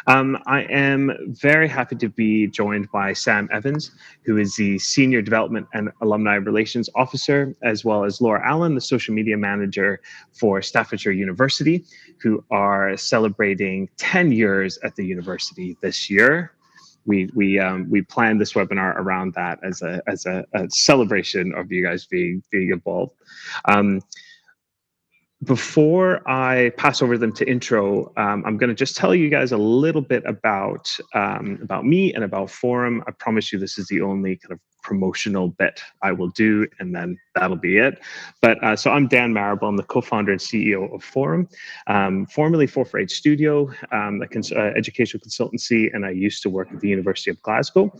I am very happy to be joined by Sam Evans, who is the Senior Development and Alumni Relations Officer, as well as Laura Allen, the Social Media Manager for Staffordshire University, who are celebrating 10 years at the university this year. We planned this webinar around that as a celebration of you guys being involved. Before I pass over them to intro, I'm going to just tell you guys a little bit about me and about Forumm. I promise you this is the only kind of promotional bit I will do, and then that'll be it. But so I'm Dan Marable. I'm the co-founder and CEO of Forumm, formerly 448 Studio, educational consultancy, and I used to work at the University of Glasgow.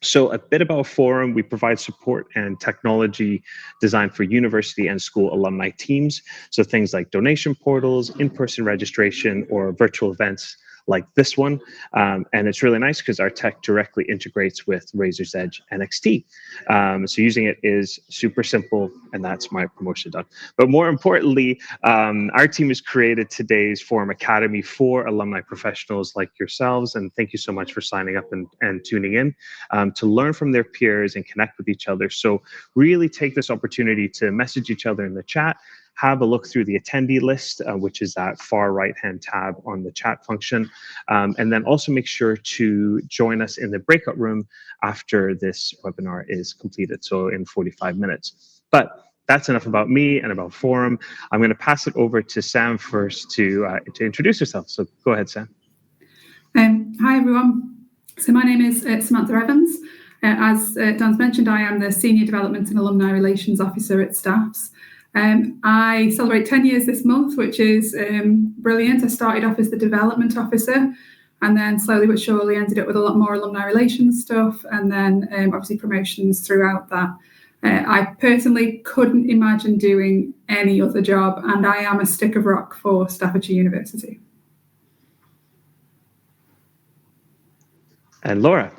So a bit about Forumm: we provide support and technology designed for university and school alumni teams. So things like donation portals, in-person registration, or virtual events like this one. And it's really nice because our tech directly integrates with Razor's Edge NXT. So using it is super simple, and that's my promotion done. But more importantly, our team has created today's Forumm Academy for alumni professionals like yourselves. And thank you so much for signing up and tuning in to learn from their peers and connect with each other. So really take this opportunity to message each other in the chat, have a look through the attendee list, which is that far right-hand tab on the chat function. And then also make sure to join us in the breakout room after this webinar is completed, so in 45 minutes. But that's enough about me and about Forumm. I'm going to pass it over to Sam first to introduce herself. So go ahead, Sam. Hi, everyone. So my name is Samantha Evans. As Dan's mentioned, I am the Senior Development and Alumni Relations Officer at Staffs. I celebrate 10 years this month, which is brilliant. I started off as the development officer, and then slowly but surely ended up with a lot more alumni relations stuff, and then obviously promotions throughout that. I personally couldn't imagine doing any other job, and I am a stick of rock for Staffordshire University. And Laura.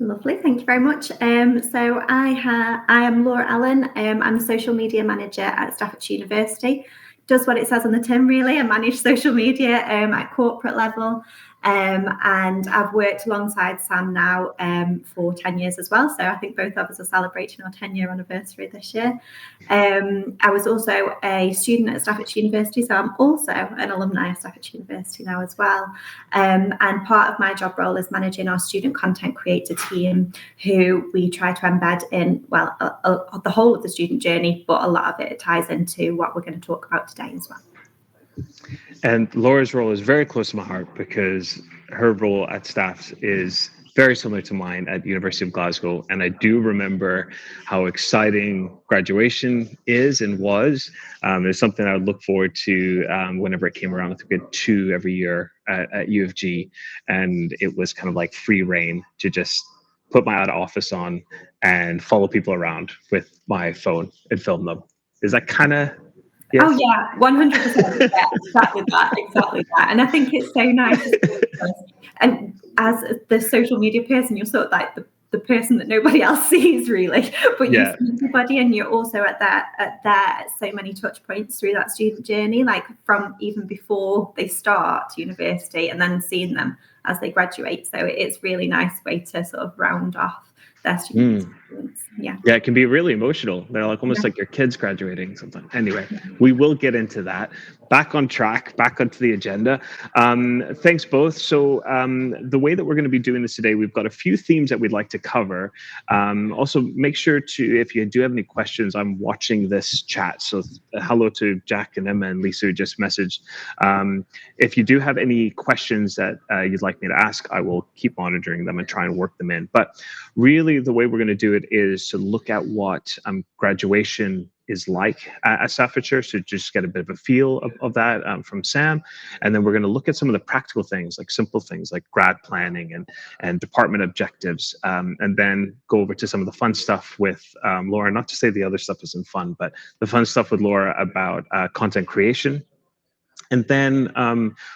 Lovely, thank you very much. So I am Laura Allen. I'm the social media manager at Staffordshire University. Does what it says on the tin, really. I manage social media at corporate level. And I've worked alongside Sam now for 10 years as well. So I think both of us are celebrating our 10-year anniversary this year. I was also a student at Staffordshire University, so I'm also an alumni of Staffordshire University now as well. And part of my job role is managing our student content creator team, who we try to embed in, well, the whole of the student journey, but a lot of it ties into what we're going to talk about today as well. And Laura's role is very close to my heart because her role at Staffs is very similar to mine at University of Glasgow. And I do remember how exciting graduation is and was. It's something I would look forward to whenever it came around. I think we had 2 every year at U of G. And it was kind of like free reign to just put my out of office on and follow people around with my phone and film them. Is that kind of... Yes. Oh yeah, 100%. Yeah, exactly that. And I think it's so nice. And as the social media person, you're sort of like the person that nobody else sees, really. But you see everybody, and you're also at so many touch points through that student journey, like from even before they start university, and then seeing them as they graduate. So it's really nice way to sort of round off their student experience. Yeah, it can be really emotional. They're like almost like your kids graduating something. Anyway, we will get into that. Back on track, back onto the agenda. Thanks both. So the way that we're going to be doing this today, we've got a few themes that we'd like to cover. Also, make sure to, if you do have any questions, I'm watching this chat. So hello to Jack and Emma and Lisa who just messaged. If you do have any questions that you'd like me to ask, I will keep monitoring them and try and work them in. But really, the way we're going to do it is to look at what graduation is like at Staffordshire, so just get a bit of a feel of that from Sam. And then we're going to look at some of the practical things, like simple things like grad planning and department objectives, and then go over to some of the fun stuff with Laura. Not to say the other stuff isn't fun, but the fun stuff with Laura about content creation. And then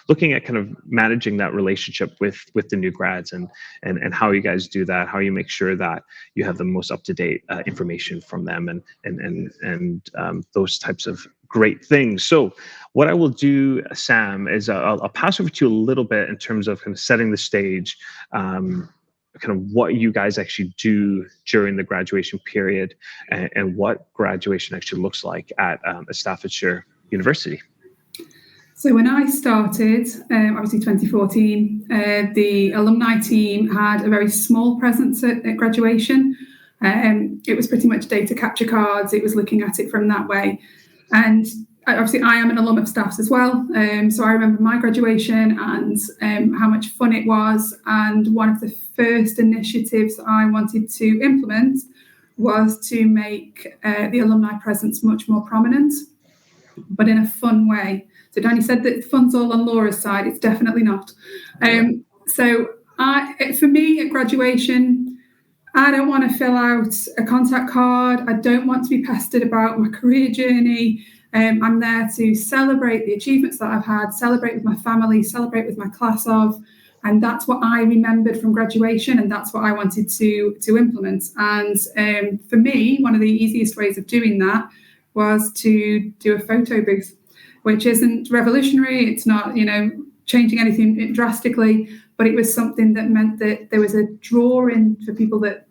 looking at kind of managing that relationship with the new grads and how you guys do that, how you make sure that you have the most up-to-date information from them and those types of great things. So what I will do, Sam, is I'll pass over to you a little bit in terms of kind of setting the stage, kind of what you guys actually do during the graduation period, and what graduation actually looks like at Staffordshire University. So when I started, obviously 2014, the alumni team had a very small presence at graduation. It was pretty much data capture cards. It was looking at it from that way. And obviously I am an alum of Staffs as well. So I remember my graduation and how much fun it was. And one of the first initiatives I wanted to implement was to make the alumni presence much more prominent, but in a fun way. So Danny said that the fun's all on Laura's side. It's definitely not. So for me at graduation, I don't want to fill out a contact card. I don't want to be pestered about my career journey. I'm there to celebrate the achievements that I've had, celebrate with my family, celebrate with my class of, and that's what I remembered from graduation, and that's what I wanted to implement. And for me, one of the easiest ways of doing that was to do a photo booth, which isn't revolutionary. It's not, changing anything drastically, but it was something that meant that there was a draw in for people that,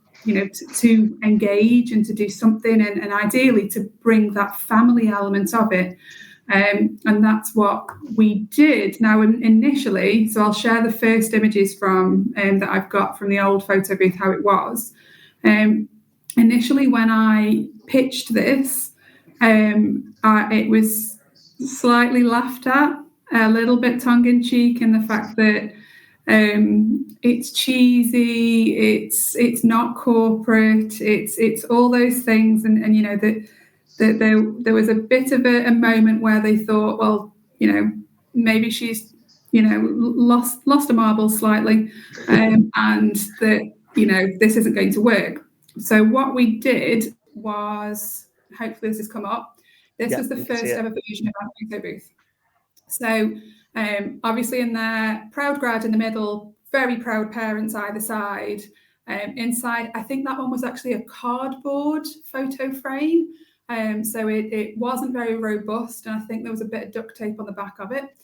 to engage and to do something, and ideally to bring that family element of it. And that's what we did. Now, initially, so I'll share the first images from that I've got from the old photo booth, how it was. Initially, when I pitched this, it was slightly laughed at, a little bit tongue-in-cheek, in the fact that it's cheesy, it's not corporate, it's all those things, and that there was a bit of a moment where they thought, well, maybe she's lost a marble slightly, and that this isn't going to work. So what we did was, hopefully this has come up. This was the first ever version of our photo booth. So obviously in there, proud grad in the middle, very proud parents either side. Inside, I think that one was actually a cardboard photo frame. So it wasn't very robust, and I think there was a bit of duct tape on the back of it.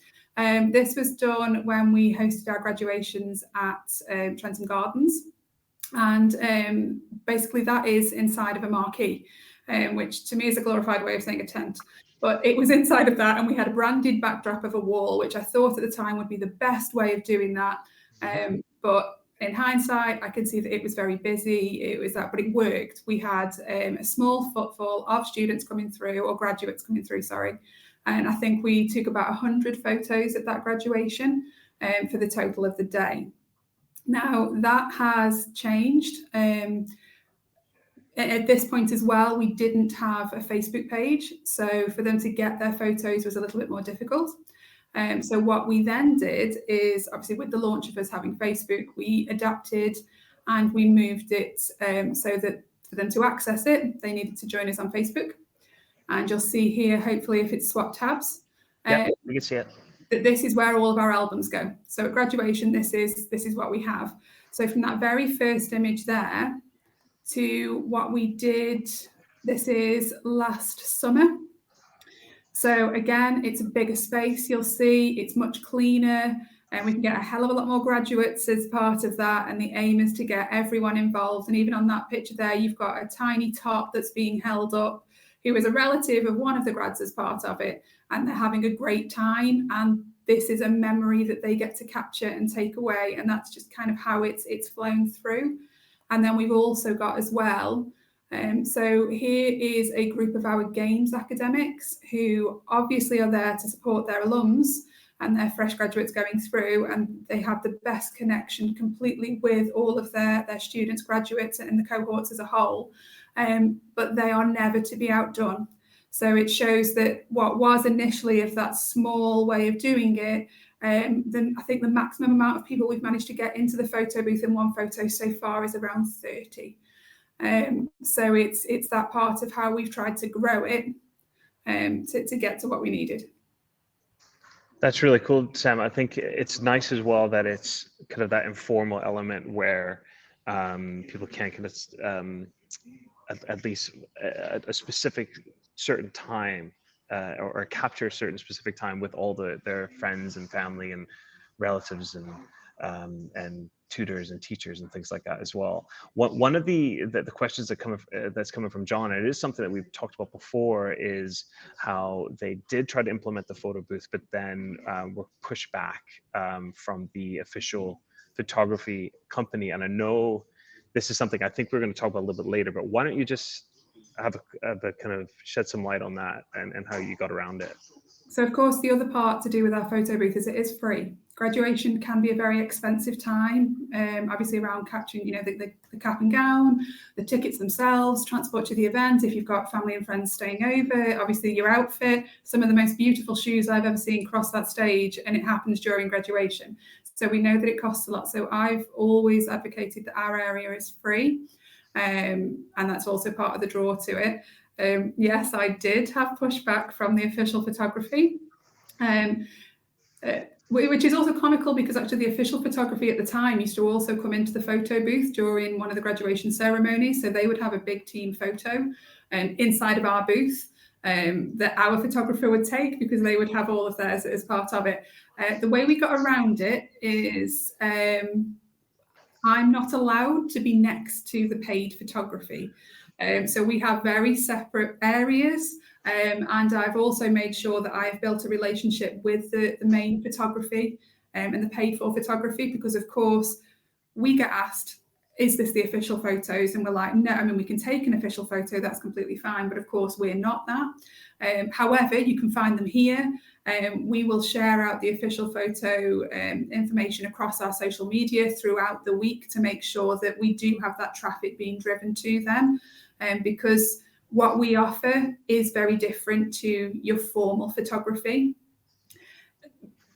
This was done when we hosted our graduations at Trentham Gardens. And basically that is inside of a marquee, which to me is a glorified way of saying a tent. But it was inside of that, and we had a branded backdrop of a wall, which I thought at the time would be the best way of doing that. But in hindsight, I can see that it was very busy. It was that, but it worked. We had a small footfall of students coming through, or graduates coming through, sorry. And I think we took about 100 photos at that graduation for the total of the day. Now, that has changed. At this point as well, we didn't have a Facebook page, so for them to get their photos was a little bit more difficult. So what we then did is, obviously with the launch of us having Facebook, we adapted and we moved it so that for them to access it, they needed to join us on Facebook. And you'll see here, hopefully, if it's swap tabs. Yeah, we can see it. This is where all of our albums go. So at graduation, this is what we have. So from that very first image there to what we did, this is last summer. So again, it's a bigger space. You'll see it's much cleaner, and we can get a hell of a lot more graduates as part of that. And the aim is to get everyone involved. And even on that picture there, you've got a tiny tot that's being held up, who is a relative of one of the grads as part of it. And they're having a great time. And this is a memory that they get to capture and take away. And that's just kind of how it's flown through. And then we've also got as well, so here is a group of our games academics who obviously are there to support their alums and their fresh graduates going through, and they have the best connection completely with all of their students, graduates, and the cohorts as a whole. But they are never to be outdone. So it shows that what was initially of that small way of doing it, then I think the maximum amount of people we've managed to get into the photo booth in one photo so far is around 30. So it's that part of how we've tried to grow it to get to what we needed. That's really cool, Sam. I think it's nice as well that it's kind of that informal element where people can kind of at least at a specific certain time or capture a certain specific time with all their friends and family and relatives and tutors and teachers and things like that as well. One of the questions that's coming from John, and it is something that we've talked about before, is how they did try to implement the photo booth, but then were pushed back from the official photography company. And I know this is something I think we're going to talk about a little bit later, but why don't you just have a kind of shed some light on that and how you got around it? So, of course, the other part to do with our photo booth is it is free. Graduation can be a very expensive time, obviously around capturing, the cap and gown, the tickets themselves, transport to the event, if you've got family and friends staying over, obviously your outfit, some of the most beautiful shoes I've ever seen cross that stage, and it happens during graduation. So we know that it costs a lot. So I've always advocated that our area is free, and that's also part of the draw to it. Yes, I did have pushback from the official photography, which is also comical because actually the official photography at the time used to also come into the photo booth during one of the graduation ceremonies. So they would have a big team photo inside of our booth that our photographer would take, because they would have all of theirs as part of it. The way we got around it is I'm not allowed to be next to the paid photography. So we have very separate areas, and I've also made sure that I've built a relationship with the main photography and the paid for photography, because of course we get asked, is this the official photos? And we're like, no, I mean, we can take an official photo, that's completely fine, but of course we're not that. However, you can find them here. We will share out the official photo information across our social media throughout the week to make sure that we do have that traffic being driven to them, because what we offer is very different to your formal photography.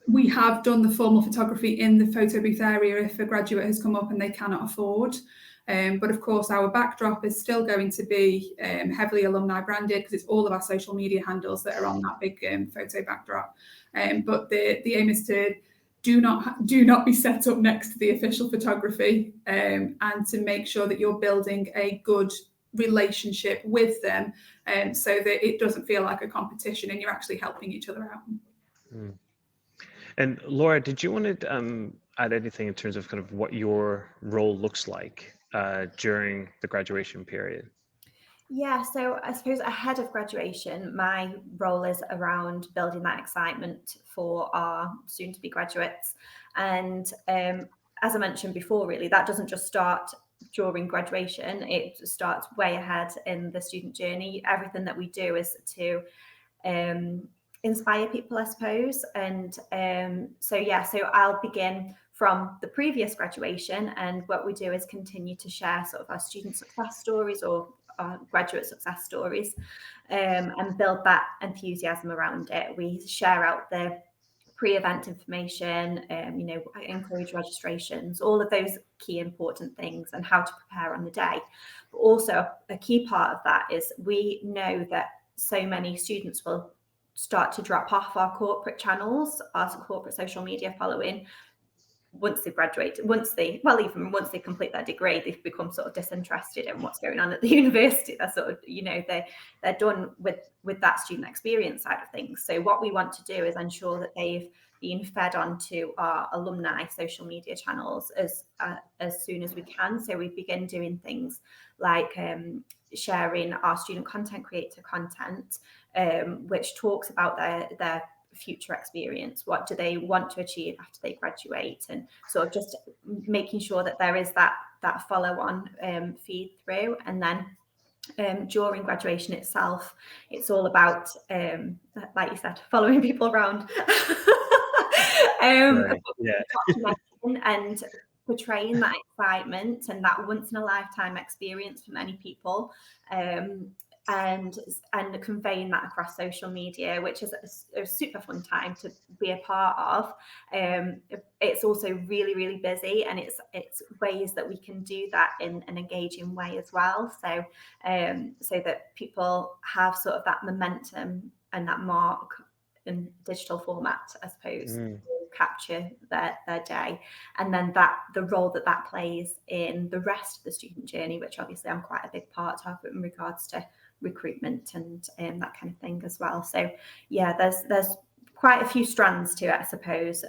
We have done the formal photography in the photo booth area if a graduate has come up and they cannot afford. But of course, our backdrop is still going to be heavily alumni branded, because it's all of our social media handles that are on that big photo backdrop. But the aim is to do not be set up next to the official photography, and to make sure that you're building a good relationship with them, so that it doesn't feel like a competition and you're actually helping each other out. Mm. And Laura, did you want to add anything in terms of kind of what your role looks like during the graduation period? Yeah, so I suppose ahead of graduation, my role is around building that excitement for our soon-to-be graduates. And as I mentioned before, really, that doesn't just start during graduation, it starts way ahead in the student journey. Everything that we do is to inspire people, I suppose. And so I'll begin from the previous graduation, and what we do is continue to share sort of our student success stories or our graduate success stories, and build that enthusiasm around it. We share out the pre-event information, encourage registrations, all of those key important things, and how to prepare on the day. But also a key part of that is we know that so many students will start to drop off our corporate channels, our corporate social media following, once they graduate, once they complete their degree, they've become sort of disinterested in what's going on at the university. They're sort of, they're done with that student experience side of things. So what we want to do is ensure that they've been fed onto our alumni social media channels as soon as we can. So we begin doing things like sharing our student content creator content, which talks about their future experience. What do they want to achieve after they graduate, and sort of just making sure that there is that follow-on feed through. And then during graduation itself, it's all about like you said, following people around, Right. Yeah. and portraying that excitement and that once in a lifetime experience for many people, and conveying that across social media, which is a super fun time to be a part of. It's also really, really busy, and it's ways that we can do that in an engaging way as well. So that people have sort of that momentum and that mark in digital format, I suppose, to capture their day, and then the role that plays in the rest of the student journey, which obviously I'm quite a big part of in regards to recruitment and that kind of thing as well. So yeah, there's quite a few strands to it, I suppose,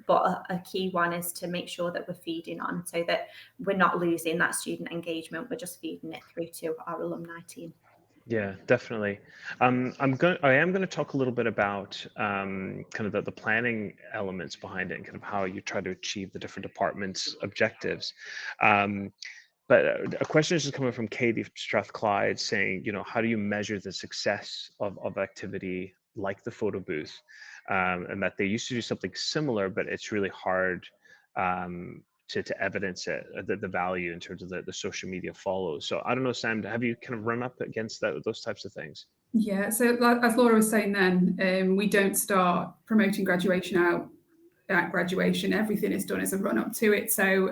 but a key one is to make sure that we're feeding on, so that we're not losing that student engagement, we're just feeding it through to our alumni team. Yeah, definitely. I am going to talk a little bit about kind of the planning elements behind it and kind of how you try to achieve the different departments' objectives. But a question is just coming from Katie Strathclyde saying, how do you measure the success of activity like the photo booth? And that they used to do something similar, but it's really hard to evidence it, the value in terms of the social media follows. So I don't know, Sam, have you kind of run up against those types of things? Yeah, so as Laura was saying then, we don't start promoting graduation out at graduation. Everything is done as a run up to it. So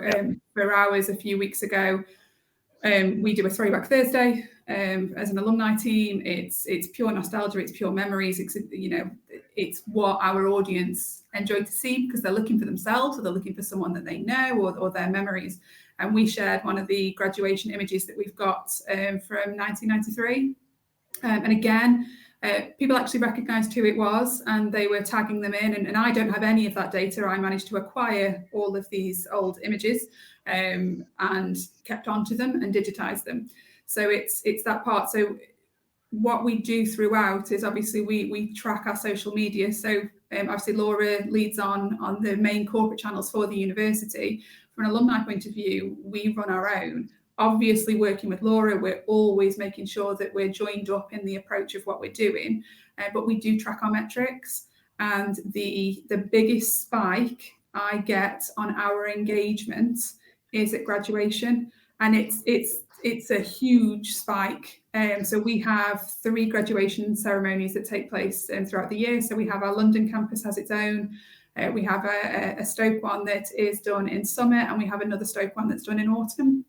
for ours a few weeks ago, we do a Throwback Thursday as an alumni team. It's pure nostalgia, it's pure memories. It's what our audience enjoy to see because they're looking for themselves, or they're looking for someone that they know, or their memories. And we shared one of the graduation images that we've got from 1993. And again, people actually recognised who it was, and they were tagging them in. And I don't have any of that data. I managed to acquire all of these old images and kept onto them and digitized them. So it's that part. So what we do throughout is obviously we track our social media. So obviously Laura leads on the main corporate channels for the university. From an alumni point of view, we run our own. Obviously, working with Laura, we're always making sure that we're joined up in the approach of what we're doing, but we do track our metrics. And the biggest spike I get on our engagement is at graduation, and it's a huge spike. So we have 3 graduation ceremonies that take place throughout the year. So we have our London campus has its own. We have a Stoke one that is done in summer, and we have another Stoke one that's done in autumn.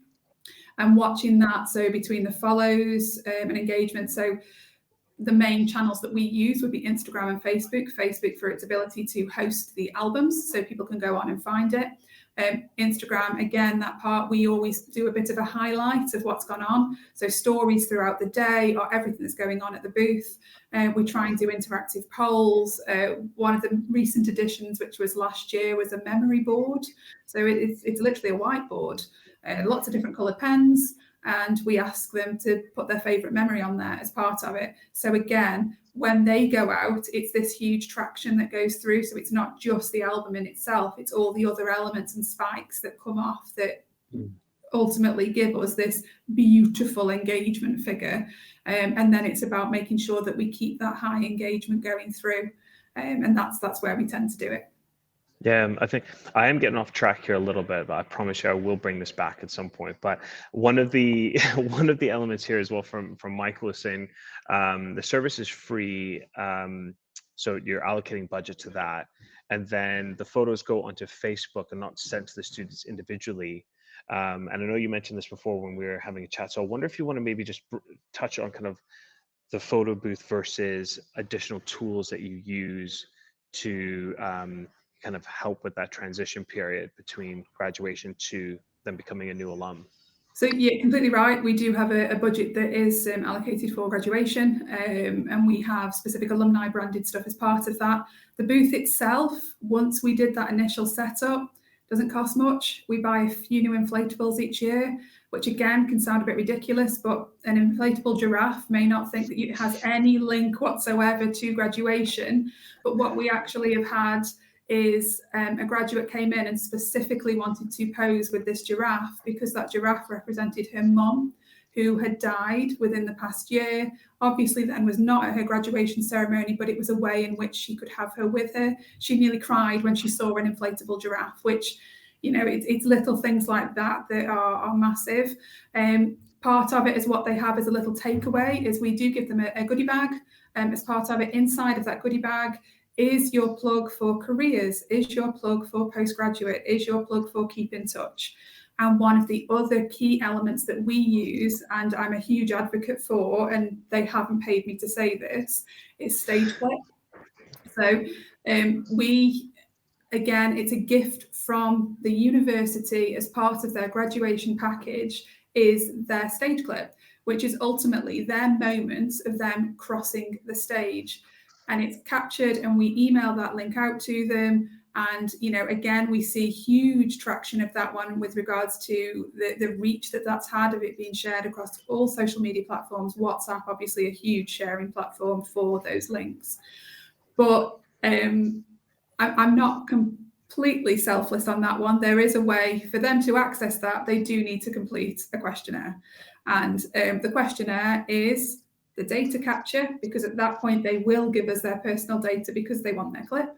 And watching that, so between the follows and engagement, so the main channels that we use would be Instagram and Facebook. Facebook for its ability to host the albums, so people can go on and find it. Instagram, again, that part, we always do a bit of a highlight of what's gone on. So stories throughout the day or everything that's going on at the booth. We try and do interactive polls. One of the recent additions, which was last year, was a memory board. So it's literally a whiteboard. Lots of different coloured pens, and we ask them to put their favourite memory on there as part of it. So again, when they go out, it's this huge traction that goes through. So it's not just the album in itself, it's all the other elements and spikes that come off that ultimately give us this beautiful engagement figure. And then it's about making sure that we keep that high engagement going through. And that's where we tend to do it. Yeah, I think I am getting off track here a little bit, but I promise you I will bring this back at some point. But one of the elements here as well from Michael is saying the service is free, so you're allocating budget to that, and then the photos go onto Facebook and not sent to the students individually. And I know you mentioned this before when we were having a chat, so I wonder if you want to maybe just touch on kind of the photo booth versus additional tools that you use to kind of help with that transition period between graduation to them becoming a new alum. So yeah, completely right. We do have a budget that is allocated for graduation, and we have specific alumni branded stuff as part of that. The booth itself, once we did that initial setup, doesn't cost much. We buy a few new inflatables each year, which again can sound a bit ridiculous, but an inflatable giraffe may not think that it has any link whatsoever to graduation. But what we actually have had is a graduate came in and specifically wanted to pose with this giraffe because that giraffe represented her mum, who had died within the past year. Obviously then was not at her graduation ceremony, but it was a way in which she could have her with her. She nearly cried when she saw an inflatable giraffe, which, it's little things like that that are massive. Part of it is what they have as a little takeaway is we do give them a goodie bag. As part of it, inside of that goodie bag is your plug for careers, is your plug for postgraduate, is your plug for keep in touch. And one of the other key elements that we use, and I'm a huge advocate for, and they haven't paid me to say this, is stage clip. So it's a gift from the university as part of their graduation package is their stage clip. which is ultimately their moment of them crossing the stage. And it's captured, and we email that link out to them. And, you know, again, we see huge traction of that one with regards to the reach that's had of it being shared across all social media platforms. WhatsApp, obviously, a huge sharing platform for those links. But I'm not completely selfless on that one. There is a way for them to access that. They do need to complete a questionnaire. And the questionnaire is the data capture, because at that point, they will give us their personal data because they want their clip.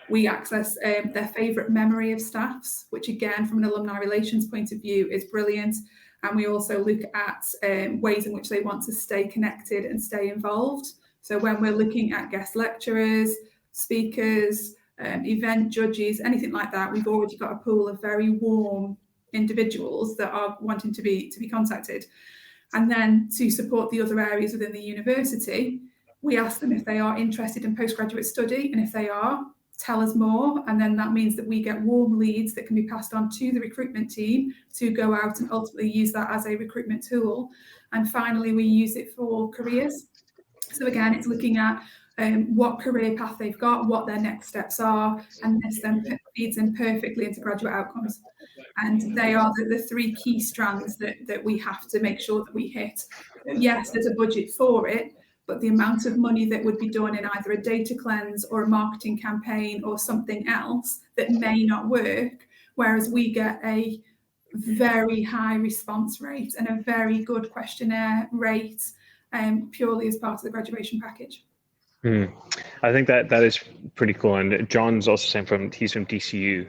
We access their favourite memory of staffs, which again, from an alumni relations point of view, is brilliant. And we also look at ways in which they want to stay connected and stay involved. So when we're looking at guest lecturers, speakers, event judges, anything like that, we've already got a pool of very warm individuals that are wanting to be contacted. And then to support the other areas within the university, we ask them if they are interested in postgraduate study, and if they are, tell us more. And then that means that we get warm leads that can be passed on to the recruitment team to go out and ultimately use that as a recruitment tool. And finally, we use it for careers. So again, it's looking at what career path they've got, what their next steps are, and this then feeds in perfectly into graduate outcomes. And they are the three key strands that we have to make sure that we hit. Yes, there's a budget for it, but the amount of money that would be done in either a data cleanse or a marketing campaign or something else that may not work, whereas we get a very high response rate and a very good questionnaire rate purely as part of the graduation package. I think that is pretty cool. And John's also saying he's from DCU,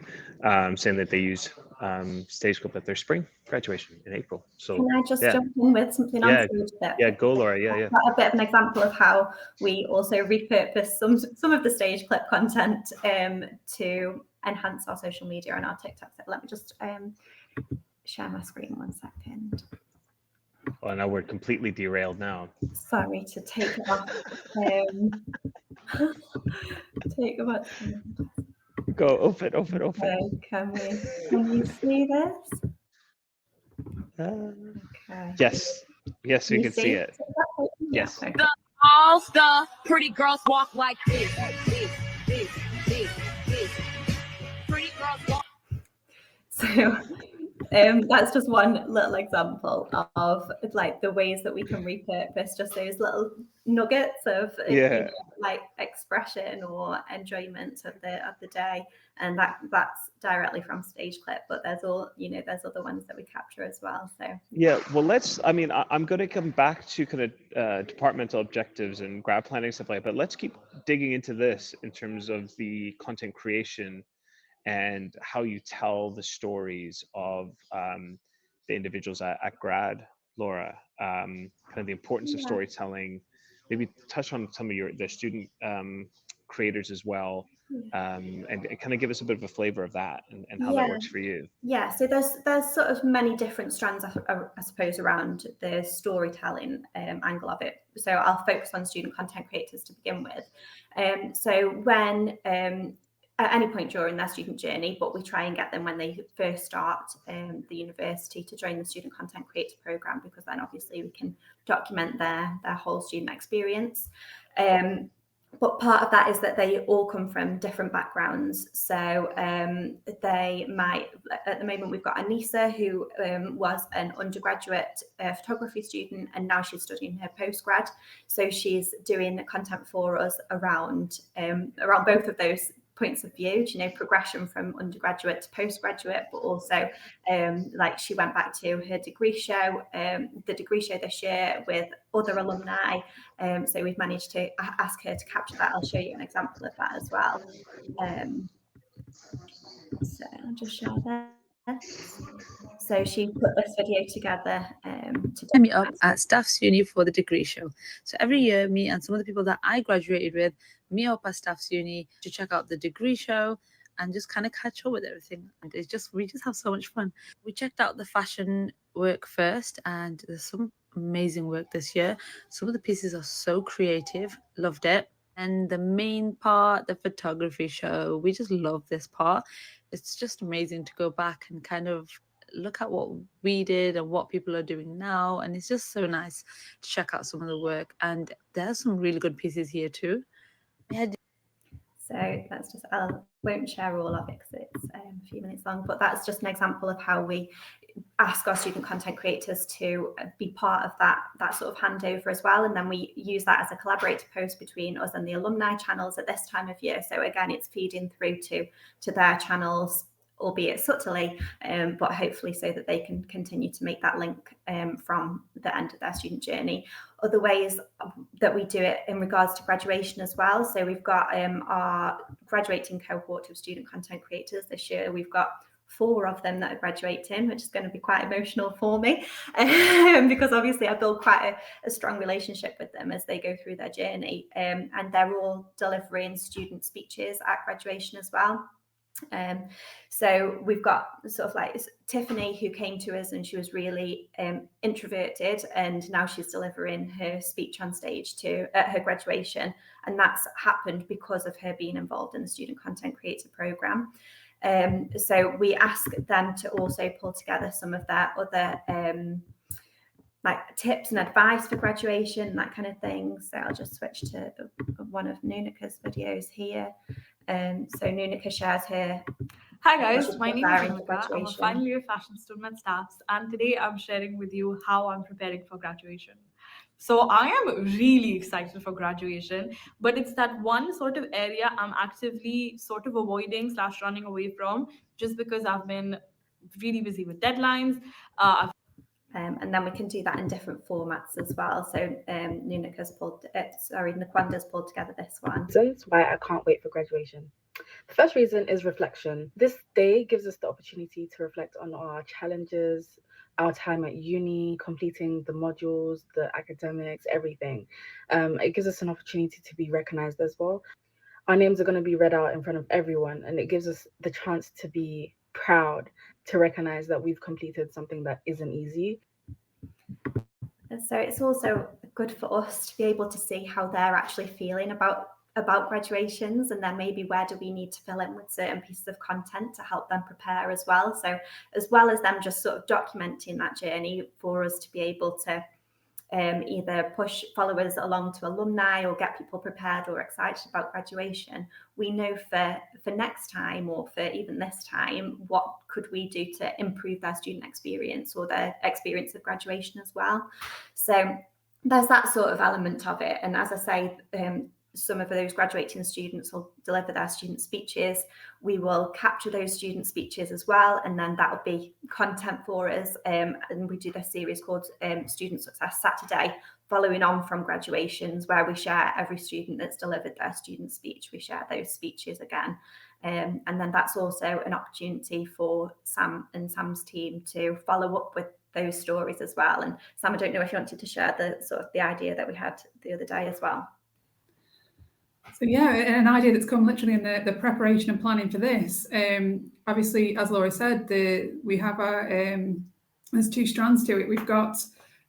saying that they use StageScope at their spring graduation in April. So can I just jump in with something on StageScope? Yeah, go Laura. Yeah. A bit of an example of how we also repurpose some of the stage clip content to enhance our social media and our TikTok. So let me just share my screen 1 second. Oh, now we're completely derailed now. Sorry to take it off. Take about. Go open. Can you see this? Okay. Yes, you can see it. Yes. Okay. All the pretty girls walk like this. Pretty girls walk. So that's just one little example of like the ways that we can repurpose just those little nuggets of like expression or enjoyment of the day, and that's directly from stage clip. But there's other ones that we capture as well. So well, I'm going to come back to kind of departmental objectives and grad planning stuff like that, but let's keep digging into this in terms of the content creation and how you tell the stories of the individuals at grad, Laura, kind of the importance of storytelling. Maybe touch on some of the student creators as well, and kind of give us a bit of a flavor of that and how that works for you. Yeah, so there's sort of many different strands, I suppose, around the storytelling angle of it. So I'll focus on student content creators to begin with. So when at any point during their student journey, but we try and get them when they first start the university to join the student content creator program, because then obviously we can document their whole student experience. But part of that is that they all come from different backgrounds. So they might, at the moment, we've got Anissa, who was an undergraduate photography student, and now she's studying her postgrad. So she's doing content for us around both of those points of view, progression from undergraduate to postgraduate, but also like she went back to her degree show, the degree show this year with other alumni. So we've managed to ask her to capture that. I'll show you an example of that as well. So I'll just share that. So she put this video together to meet up at Staff's Uni for the degree show. So every year, me and some of the people that I graduated with meet up at Staff's Uni to check out the degree show and just kind of catch up with everything. And we just have so much fun. We checked out the fashion work first, and there's some amazing work this year. Some of the pieces are so creative, loved it. And the main part, the photography show, we just love this part. It's just amazing to go back and kind of look at what we did and what people are doing now, and it's just so nice to check out some of the work. And there's some really good pieces here too. So that's just, I won't share all of it because it's a few minutes long, but that's just an example of how we ask our student content creators to be part of that sort of handover as well. And then we use that as a collaborator post between us and the alumni channels at this time of year. So again, it's feeding through to their channels, albeit subtly, but hopefully so that they can continue to make that link from the end of their student journey. Other ways that we do it in regards to graduation as well. So we've got our graduating cohort of student content creators this year. We've got 4 of them that are graduating, which is going to be quite emotional for me because obviously I build quite a strong relationship with them as they go through their journey, and they're all delivering student speeches at graduation as well. So we've got sort of like Tiffany, who came to us and she was really introverted, and now she's delivering her speech on stage at her graduation, and that's happened because of her being involved in the student content creator program. So we ask them to also pull together some of their other like tips and advice for graduation, that kind of thing. So I'll just switch to one of Nunika's videos here. So Nunika shares her. Hi guys, my name is preparing for Nunika. I'm a graduation. final year fashion student at Staffs, and today I'm sharing with you how I'm preparing for graduation. So I am really excited for graduation, but it's that one sort of area I'm actively sort of avoiding / running away from, just because I've been really busy with deadlines. And then we can do that in different formats as well. So Nakwanda's pulled together this one. Reasons why I can't wait for graduation. The first reason is reflection. This day gives us the opportunity to reflect on our challenges, our time at uni, completing the modules, the academics, everything. It gives us an opportunity to be recognized as well. Our names are going to be read out in front of everyone, and it gives us the chance to be proud, to recognize that we've completed something that isn't easy. So it's also good for us to be able to see how they're actually feeling about graduations, and then maybe where do we need to fill in with certain pieces of content to help them prepare as well. So as well as them just sort of documenting that journey, for us to be able to either push followers along to alumni or get people prepared or excited about graduation, we know for next time, or for even this time, what could we do to improve their student experience or their experience of graduation as well. So there's that sort of element of it. And as I say, some of those graduating students will deliver their student speeches. We will capture those student speeches as well, and then that will be content for us. And we do this series called Student Success Saturday, following on from graduations, where we share every student that's delivered their student speech. We share those speeches again. And then that's also an opportunity for Sam and Sam's team to follow up with those stories as well. And Sam, I don't know if you wanted to share the idea that we had the other day as well. So yeah, an idea that's come literally in the preparation and planning for this. Obviously, as Laura said, we have our there's 2 strands to it. We've got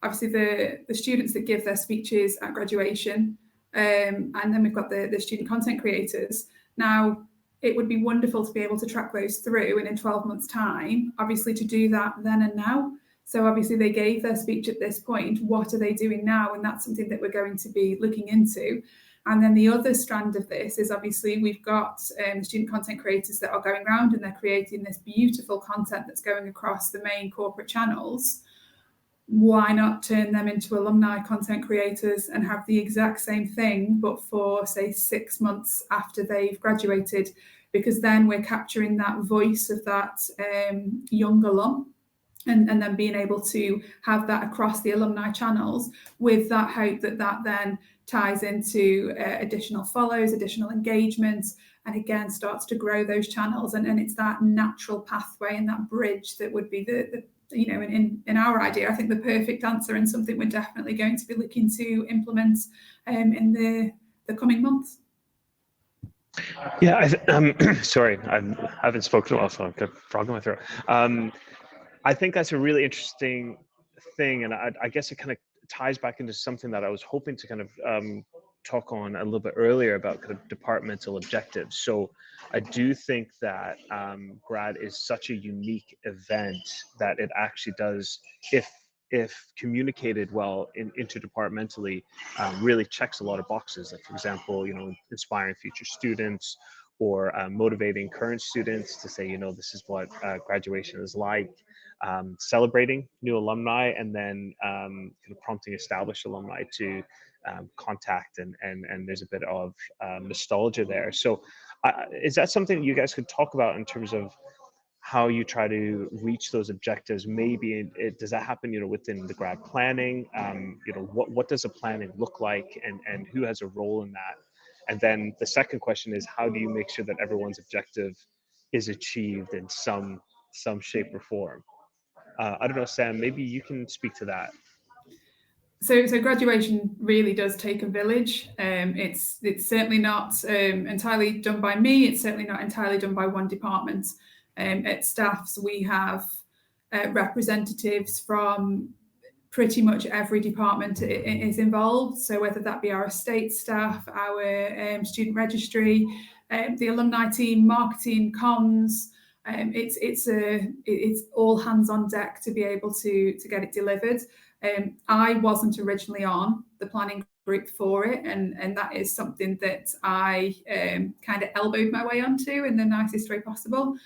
obviously the students that give their speeches at graduation, and then we've got the student content creators. Now, it would be wonderful to be able to track those through, and in 12 months' time, obviously to do that then and now. So obviously they gave their speech at this point. What are they doing now? And that's something that we're going to be looking into. And then the other strand of this is obviously we've got student content creators that are going around and they're creating this beautiful content that's going across the main corporate channels. Why not turn them into alumni content creators and have the exact same thing, but for, say, 6 months after they've graduated? Because then we're capturing that voice of that young alum. And then being able to have that across the alumni channels, with that hope that then ties into additional follows, additional engagements, and again starts to grow those channels. And it's that natural pathway and that bridge that would be the in our idea, I think the perfect answer, and something we're definitely going to be looking to implement in the coming months. Yeah, sorry, I haven't spoken well, so I've got a frog in my throat. I think that's a really interesting thing, and I guess it kind of ties back into something that I was hoping to kind of talk on a little bit earlier about kind of departmental objectives. So I do think that grad is such a unique event that it actually does, if communicated well interdepartmentally, really checks a lot of boxes. Like, for example, inspiring future students, or motivating current students to say, this is what graduation is like, celebrating new alumni, and then kind of prompting established alumni to contact, and there's a bit of nostalgia there. So is that something you guys could talk about in terms of how you try to reach those objectives? Maybe does that happen, within the grad planning? What does a planning look like, and who has a role in that? And then the second question is, how do you make sure that everyone's objective is achieved in some shape or form? I don't know, Sam, maybe you can speak to that. So graduation really does take a village. It's certainly not entirely done by me. It's certainly not entirely done by one department. At Staffs, we have representatives from pretty much every department is involved. So whether that be our estate staff, our student registry, the alumni team, marketing, comms, it's all hands on deck to be able to get it delivered. I wasn't originally on the planning group for it, and that is something that I kind of elbowed my way onto in the nicest way possible,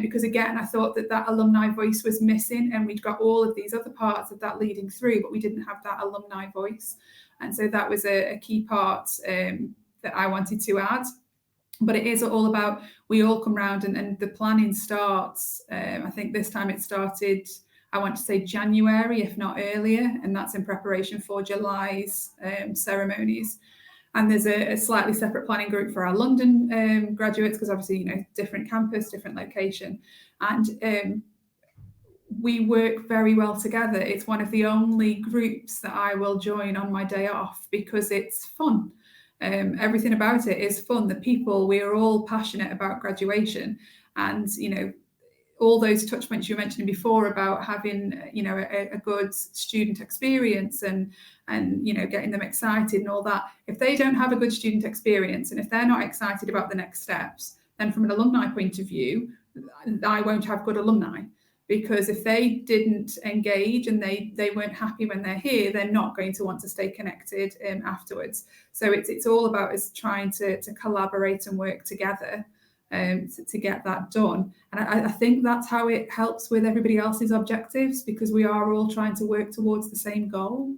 because again, I thought that alumni voice was missing, and we'd got all of these other parts of that leading through, but we didn't have that alumni voice, and so that was a key part that I wanted to add. But it is all about, we all come round, and the planning starts, I think this time it started, I want to say January, if not earlier, and that's in preparation for July's ceremonies. And there's a slightly separate planning group for our London graduates, because obviously, different campus, different location. And we work very well together. It's one of the only groups that I will join on my day off, because it's fun. Everything about it is fun. The people, we are all passionate about graduation, and all those touch points you were mentioning before about having a good student experience and getting them excited and all that. If they don't have a good student experience, and if they're not excited about the next steps, then from an alumni point of view, I won't have good alumni. Because if they didn't engage and they weren't happy when they're here, they're not going to want to stay connected afterwards. So it's all about us trying to collaborate and work together to get that done. And I think that's how it helps with everybody else's objectives, because we are all trying to work towards the same goal.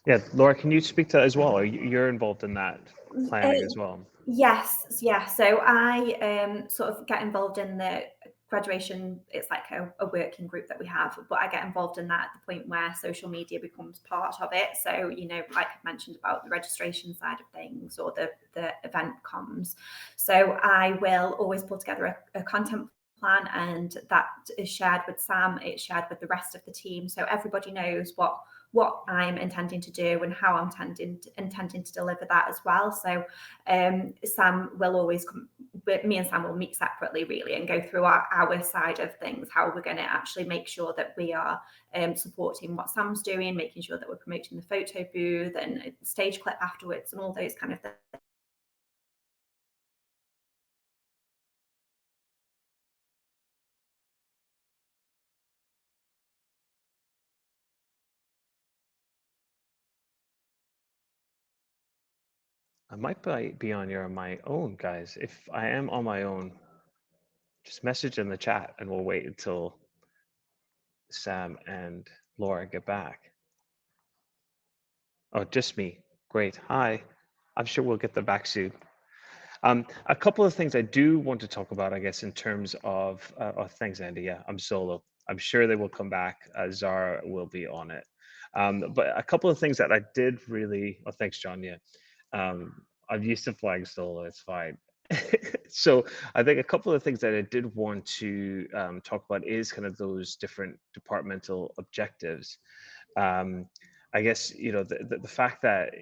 Yeah, Laura, can you speak to that as well? You're involved in that planning as well? Yes, yeah. So I sort of get involved in the graduation. It's like a working group that we have, but I get involved in that at the point where social media becomes part of it. So, like I mentioned about the registration side of things, or the event comms. So I will always pull together a content plan, and that is shared with Sam, it's shared with the rest of the team. So everybody knows what I'm intending to do and how I'm intending to deliver that as well. So Sam will always come, me and Sam will meet separately really and go through our side of things, how we're going to actually make sure that we are supporting what Sam's doing, making sure that we're promoting the photo booth and stage clip afterwards and all those kind of things. I might be on my own, guys. If I am on my own, just message in the chat and we'll wait until Sam and Laura get back. Oh, just me. Great. Hi. I'm sure we'll get them back soon. A couple of things I do want to talk about, I guess, in terms of, oh, thanks, Andy. Yeah, I'm solo. I'm sure they will come back. Zara will be on it. But a couple of things that I did really, oh, thanks, John. Yeah. I'm used to flying solo, it's fine. So I think a couple of things that I did want to talk about is kind of those different departmental objectives. I guess, the fact that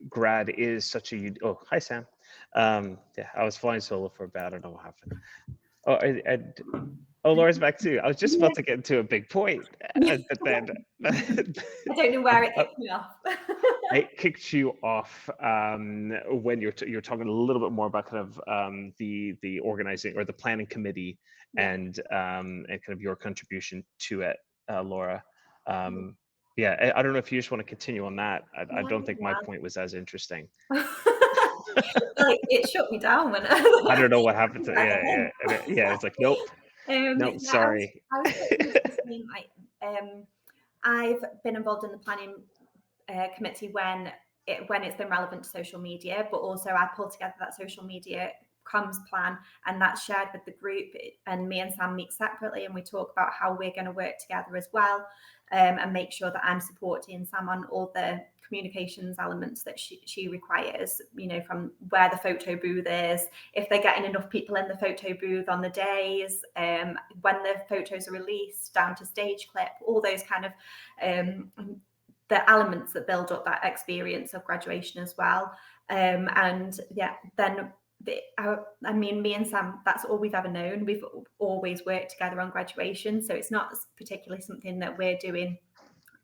grad is such a, oh, hi, Sam. Yeah, I was flying solo for a bit, I don't know what happened. Oh, Laura's back too. I was just about to get into a big point. but then I don't know where it kicked me off. it kicked you off when you're talking a little bit more about kind of the organizing or the planning committee and kind of your contribution to it, Laura. Yeah, I don't know if you just want to continue on that. I don't think my point was as interesting. Like, it shut me down when I don't know what happened to yeah. It's like nope, nope. Sorry. I was thinking, like, I've been involved in the planning committee when it's been relevant to social media, but also I pulled together that social media comms plan, and that's shared with the group, and me and Sam meet separately and we talk about how we're going to work together as well, and make sure that I'm supporting Sam on all the communications elements that she requires, you know, from where the photo booth is, if they're getting enough people in the photo booth on the days, when the photos are released, down to stage clip, all those kind of the elements that build up that experience of graduation as well. And yeah, then I mean, me and Sam, that's all we've ever known. We've always worked together on graduation, so it's not particularly something that we're doing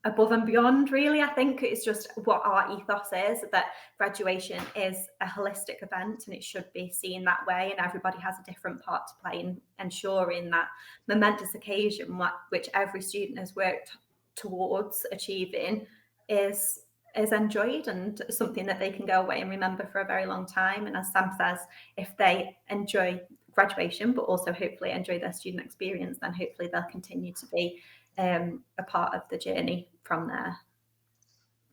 above and beyond, really. I think it's just what our ethos is, that graduation is a holistic event and it should be seen that way, and everybody has a different part to play in ensuring that momentous occasion, which every student has worked towards achieving, is enjoyed and something that they can go away and remember for a very long time. And as Sam says, if they enjoy graduation but also hopefully enjoy their student experience, then hopefully they'll continue to be a part of the journey from there.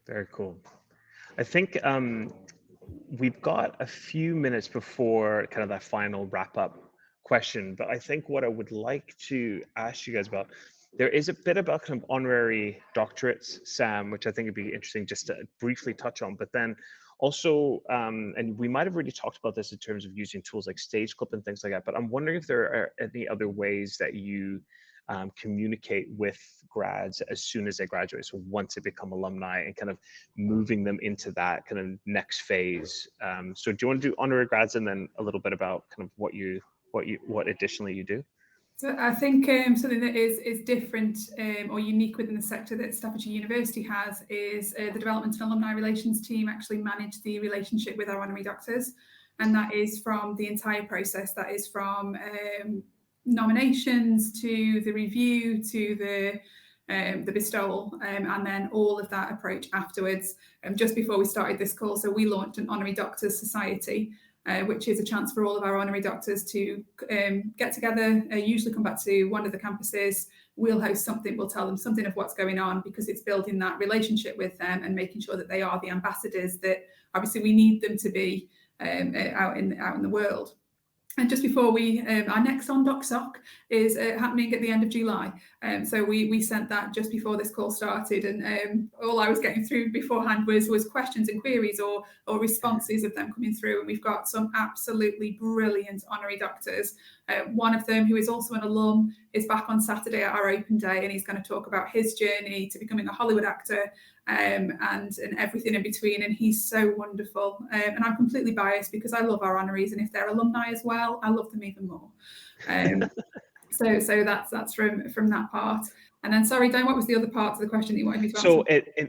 Very cool. I think we've got a few minutes before kind of that final wrap up question, but I think what I would like to ask you guys about, there is a bit about kind of honorary doctorates, Sam, which I think would be interesting just to briefly touch on, but then also, and we might have already talked about this in terms of using tools like StageClip and things like that, but I'm wondering if there are any other ways that you communicate with grads as soon as they graduate, so once they become alumni, and kind of moving them into that kind of next phase. So do you want to do honorary grads and then a little bit about kind of what additionally you do? So I think something that is different or unique within the sector that Staffordshire University has is the Development and Alumni Relations team actually manage the relationship with our honorary doctors, and that is from the entire process. That is from nominations to the review to the bestowal, and then all of that approach afterwards. Just before we started this call, so we launched an Honorary Doctors Society, which is a chance for all of our honorary doctors to get together, usually come back to one of the campuses. We'll host something, we'll tell them something of what's going on, because it's building that relationship with them and making sure that they are the ambassadors that obviously we need them to be out in the world. And just before our next OnDoc Soc is happening at the end of July. So we sent that just before this call started, and all I was getting through beforehand was questions and queries or responses of them coming through. And we've got some absolutely brilliant honorary doctors. One of them, who is also an alum, is back on Saturday at our open day, and he's going to talk about his journey to becoming a Hollywood actor, and everything in between. And he's so wonderful. And I'm completely biased because I love our honorees, and if they're alumni as well, I love them even more. So that's from that part. And then, sorry, Dan, what was the other part of the question that you wanted me to answer? So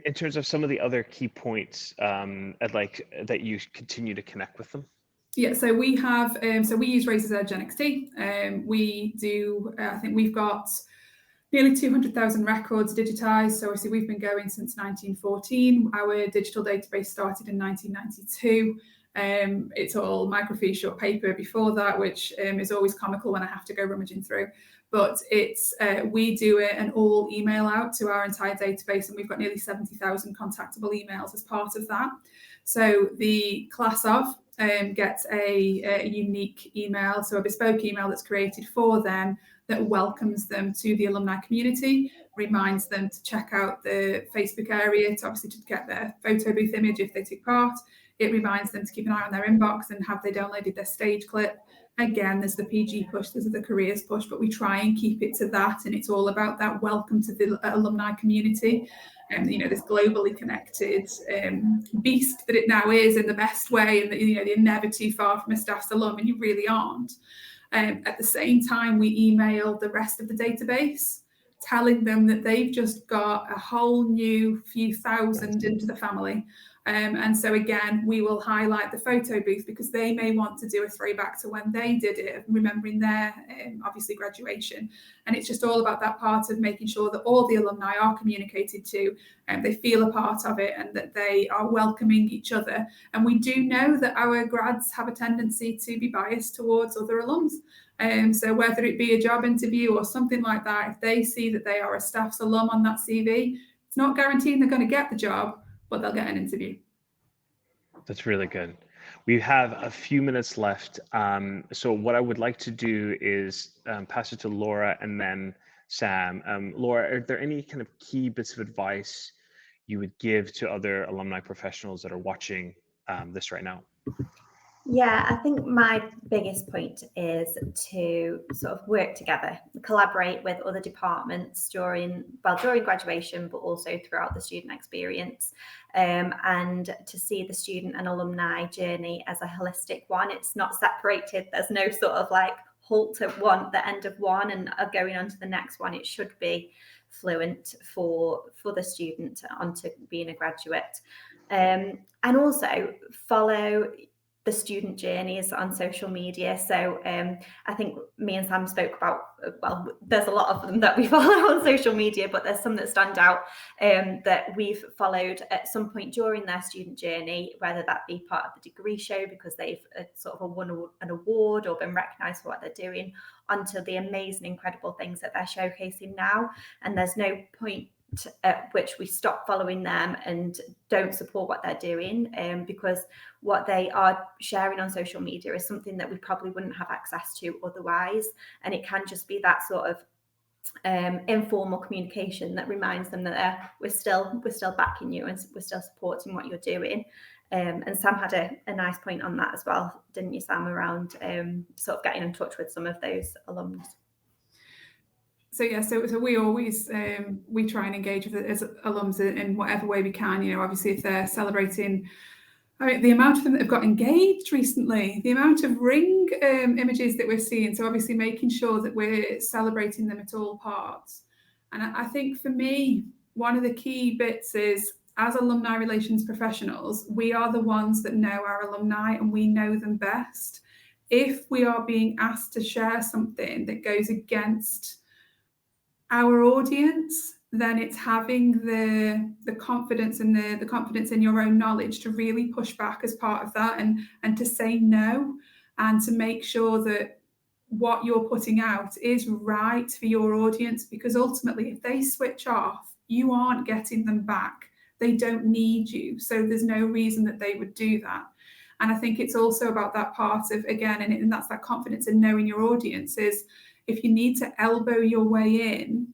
in terms of some of the other key points, I'd like that you continue to connect with them. Yeah, so we have, so we use Razor's Edge NXT. We do, I think we've got nearly 200,000 records digitized. So obviously we've been going since 1914. Our digital database started in 1992. It's all microfiche short paper before that, which is always comical when I have to go rummaging through. But it's we do an all email out to our entire database, and we've got nearly 70,000 contactable emails as part of that. So the class of gets a unique email, so a bespoke email that's created for them that welcomes them to the alumni community, reminds them to check out the Facebook area to obviously to get their photo booth image if they took part. It reminds them to keep an eye on their inbox and have they downloaded their stage clip. Again, there's the PG push, there's the careers push, but we try and keep it to that, and it's all about that welcome to the alumni community. And this globally connected beast that it now is, in the best way, and that you're never too far from a staff's alum, and you really aren't. At the same time, we email the rest of the database. telling them that they've just got a whole new few thousand into the family. And so again, we will highlight the photo booth because they may want to do a throwback to when they did it, remembering their obviously graduation. And it's just all about that part of making sure that all the alumni are communicated to, and they feel a part of it, and that they are welcoming each other. And we do know that our grads have a tendency to be biased towards other alums. So whether it be a job interview or something like that, if they see that they are a Staffs alum on that CV, it's not guaranteeing they're going to get the job, but they'll get an interview. That's really good. We have a few minutes left. So what I would like to do is pass it to Laura and then Sam. Laura, are there any kind of key bits of advice you would give to other alumni professionals that are watching this right now? Yeah, I think my biggest point is to sort of work together, collaborate with other departments during graduation, but also throughout the student experience, and to see the student and alumni journey as a holistic one. It's not separated. There's no sort of like halt at the end of one and going on to the next one. It should be fluent for the student onto being a graduate, and also follow the student journeys on social media. So I think me and Sam spoke about, well, there's a lot of them that we follow on social media, but there's some that stand out that we've followed at some point during their student journey, whether that be part of the degree show because they've sort of won an award or been recognised for what they're doing, onto the amazing, incredible things that they're showcasing now. And there's no point at which we stop following them and don't support what they're doing, because what they are sharing on social media is something that we probably wouldn't have access to otherwise, and it can just be that sort of informal communication that reminds them that we're still backing you and we're still supporting what you're doing. And Sam had a nice point on that as well, didn't you, Sam, around sort of getting in touch with some of those alums. So yeah, so we always we try and engage with it as alums in whatever way we can. You know, obviously if they're celebrating, I mean, the amount of them that have got engaged recently, the amount of ring images that we're seeing. So obviously making sure that we're celebrating them at all parts. And I think for me, one of the key bits is, as alumni relations professionals, we are the ones that know our alumni and we know them best. If we are being asked to share something that goes against our audience, then it's having the confidence and the confidence in your own knowledge to really push back as part of that, and to say no, and to make sure that what you're putting out is right for your audience, because ultimately if they switch off, you aren't getting them back. They don't need you, so there's no reason that they would do that. And I think it's also about that part of, again, and that's that confidence in knowing your audience, is if you need to elbow your way in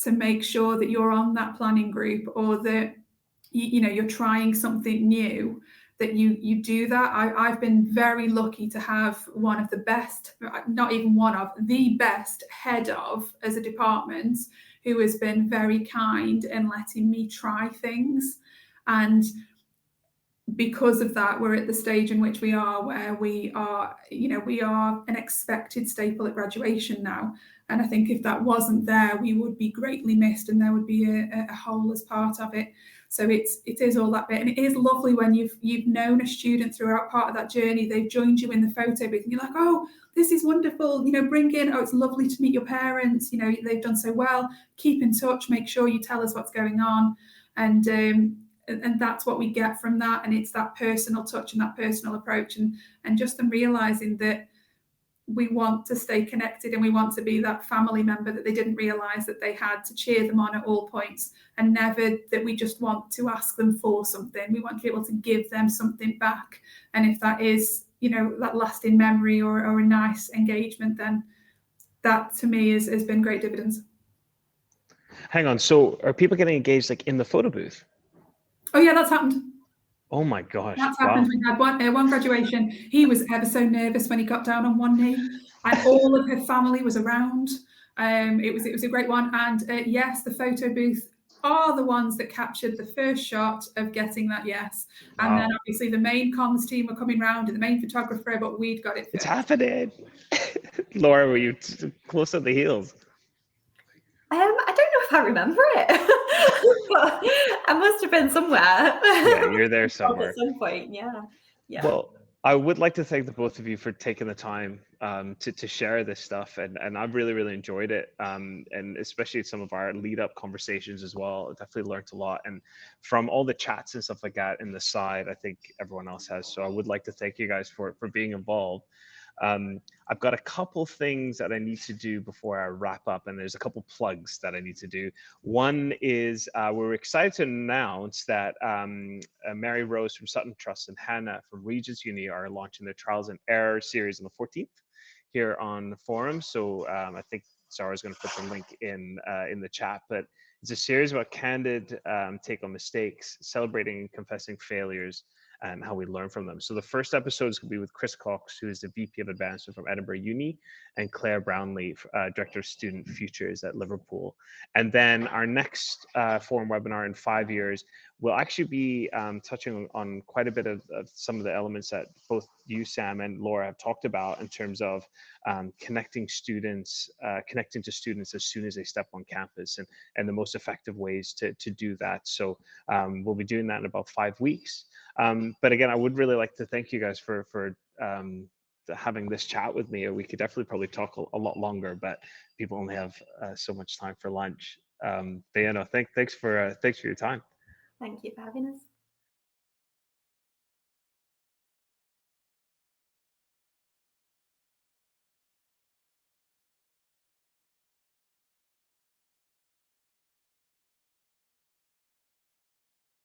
to make sure that you're on that planning group, or that you know you're trying something new, that you do that. I've been very lucky to have one of the best, not even one of, the best head of as a department, who has been very kind in letting me try things. And because of that, we're at the stage in which we are, where we are, you know, we are an expected staple at graduation now. And I think if that wasn't there, we would be greatly missed, and there would be a hole as part of it. So it is all that bit, and it is lovely when you've known a student throughout part of that journey. They've joined you in the photo booth, and you're like, oh, this is wonderful. You know, bring in. Oh, it's lovely to meet your parents. You know, they've done so well. Keep in touch. Make sure you tell us what's going on, and that's what we get from that. And it's that personal touch and that personal approach, and just them realizing that we want to stay connected, and we want to be that family member that they didn't realize that they had, to cheer them on at all points, and never that we just want to ask them for something. We want to be able to give them something back. And if that is, you know, that lasting memory or a nice engagement, then that to me has been great dividends. Hang on. So are people getting engaged like in the photo booth? Oh yeah, that's happened. Oh my gosh. That's happened. We had one graduation. He was ever so nervous when he got down on one knee, and all of her family was around. It was a great one. And yes, the photo booth are the ones that captured the first shot of getting that yes. And then obviously the main comms team were coming round and the main photographer, but we'd got it first. It's happening. Laura, were you close at the heels? I don't know if I remember it, but I must have been somewhere. Yeah, you're there At somewhere. some point, yeah. Well, I would like to thank the both of you for taking the time to share this stuff, and I've really enjoyed it, and especially some of our lead up conversations as well. I definitely learned a lot, and from all the chats and stuff like that in the side, I think everyone else has. So I would like to thank you guys for being involved. I've got a couple things that I need to do before I wrap up, and there's a couple plugs that I need to do. One is we're excited to announce that Mary Rose from Sutton Trust and Hannah from Regents Uni are launching their Trials and Error series on the 14th here on Forumm. So I think Zara's going to put the link in the chat, but it's a series about candid take on mistakes, celebrating and confessing failures, and how we learn from them. So the first episode is going to be with Chris Cox, who is the VP of Advancement from Edinburgh Uni, and Claire Brownlee, Director of Student Futures at Liverpool. And then our next Forumm webinar in 5 years will actually be touching on quite a bit of some of the elements that both you, Sam, and Laura have talked about in terms of connecting to students as soon as they step on campus, and the most effective ways to do that. So we'll be doing that in about 5 weeks. But again, I would really like to thank you guys for having this chat with me. We could definitely probably talk a lot longer, but people only have so much time for lunch. But yeah, no, thanks for your time. Thank you for having us.